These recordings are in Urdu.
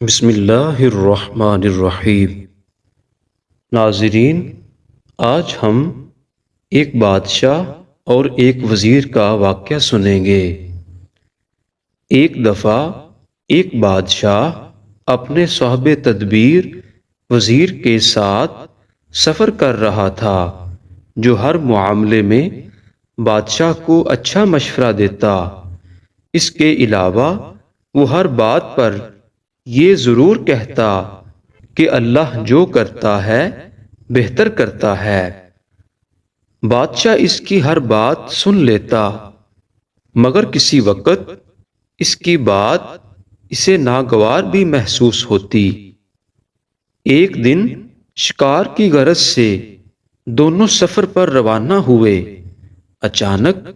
بسم اللہ الرحمن الرحیم۔ ناظرین، آج ہم ایک بادشاہ اور ایک وزیر کا واقعہ سنیں گے۔ ایک دفعہ ایک بادشاہ اپنے صاحب تدبیر وزیر کے ساتھ سفر کر رہا تھا، جو ہر معاملے میں بادشاہ کو اچھا مشورہ دیتا۔ اس کے علاوہ وہ ہر بات پر یہ ضرور کہتا کہ اللہ جو کرتا ہے بہتر کرتا ہے۔ بادشاہ اس کی ہر بات سن لیتا، مگر کسی وقت اس کی بات اسے ناگوار بھی محسوس ہوتی۔ ایک دن شکار کی غرض سے دونوں سفر پر روانہ ہوئے۔ اچانک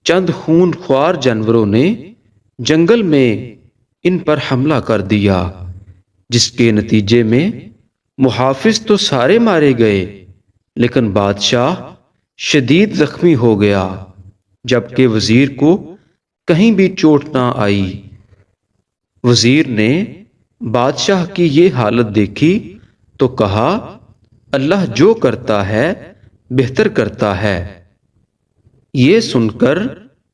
چند خون خوار جانوروں نے جنگل میں ان پر حملہ کر دیا، جس کے نتیجے میں محافظ تو سارے مارے گئے، لیکن بادشاہ شدید زخمی ہو گیا، جبکہ وزیر کو کہیں بھی چوٹ نہ آئی۔ وزیر نے بادشاہ کی یہ حالت دیکھی تو کہا، اللہ جو کرتا ہے بہتر کرتا ہے۔ یہ سن کر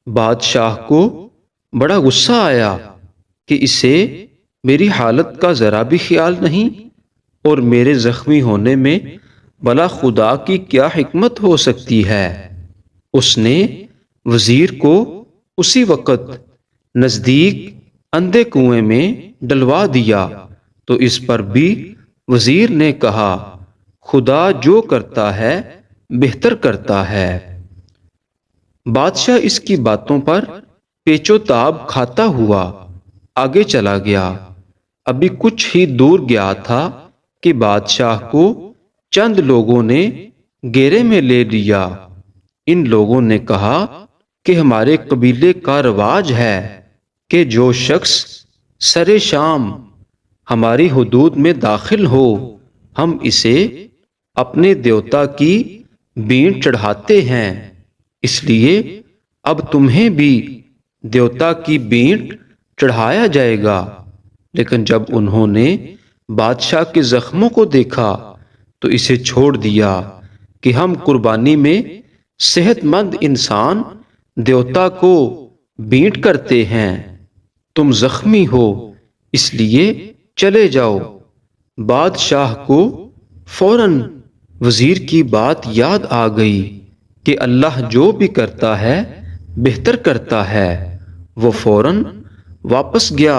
بادشاہ کو بڑا غصہ آیا کہ اسے میری حالت کا ذرا بھی خیال نہیں، اور میرے زخمی ہونے میں بھلا خدا کی کیا حکمت ہو سکتی ہے۔ اس نے وزیر کو اسی وقت نزدیک اندھے کنویں میں ڈلوا دیا، تو اس پر بھی وزیر نے کہا، خدا جو کرتا ہے بہتر کرتا ہے۔ بادشاہ اس کی باتوں پر پیچ و تاب کھاتا ہوا آگے چلا گیا۔ ابھی کچھ ہی دور گیا تھا کہ بادشاہ کو چند لوگوں نے گھیرے میں لے لیا۔ ان لوگوں نے کہا کہ ہمارے قبیلے کا رواج ہے کہ جو شخص سرے شام ہماری حدود میں داخل ہو، ہم اسے اپنے دیوتا کی بینٹ چڑھاتے ہیں، اس لیے اب تمہیں بھی دیوتا کی بینٹ چڑھایا جائے گا۔ لیکن جب انہوں نے بادشاہ کے زخموں کو دیکھا تو اسے چھوڑ دیا کہ ہم قربانی میں صحت مند انسان دیوتا کو بینٹ کرتے ہیں، تم زخمی ہو اس لیے چلے جاؤ۔ بادشاہ کو فوراً وزیر کی بات یاد آ گئی کہ اللہ جو بھی کرتا ہے بہتر کرتا ہے۔ وہ فوراً واپس گیا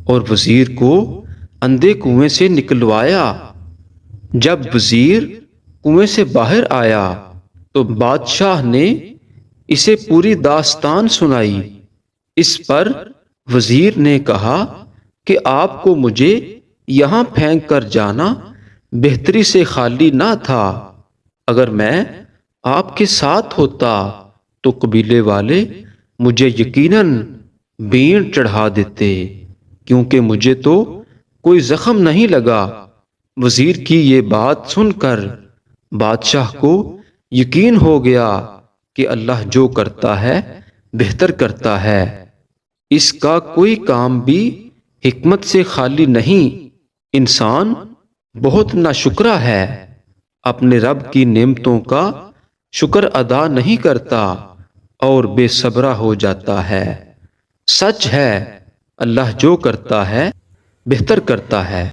اور وزیر کو اندھے کنویں سے نکلوایا۔ جب وزیر کنویں سے باہر آیا تو بادشاہ نے اسے پوری داستان سنائی۔ اس پر وزیر نے کہا کہ آپ کو مجھے یہاں پھینک کر جانا بہتری سے خالی نہ تھا۔ اگر میں آپ کے ساتھ ہوتا تو قبیلے والے مجھے یقیناً بینٹ چڑھا دیتے، کیونکہ مجھے تو کوئی زخم نہیں لگا۔ وزیر کی یہ بات سن کر بادشاہ کو یقین ہو گیا کہ اللہ جو کرتا ہے بہتر کرتا ہے، اس کا کوئی کام بھی حکمت سے خالی نہیں۔ انسان بہت ناشکرا ہے، اپنے رب کی نعمتوں کا شکر ادا نہیں کرتا اور بے صبرا ہو جاتا ہے۔ سچ ہے، اللہ جو کرتا ہے بہتر کرتا ہے۔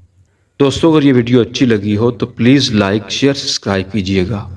دوستو، اگر یہ ویڈیو اچھی لگی ہو تو پلیز لائک، شیئر، سبسکرائب کیجیے گا۔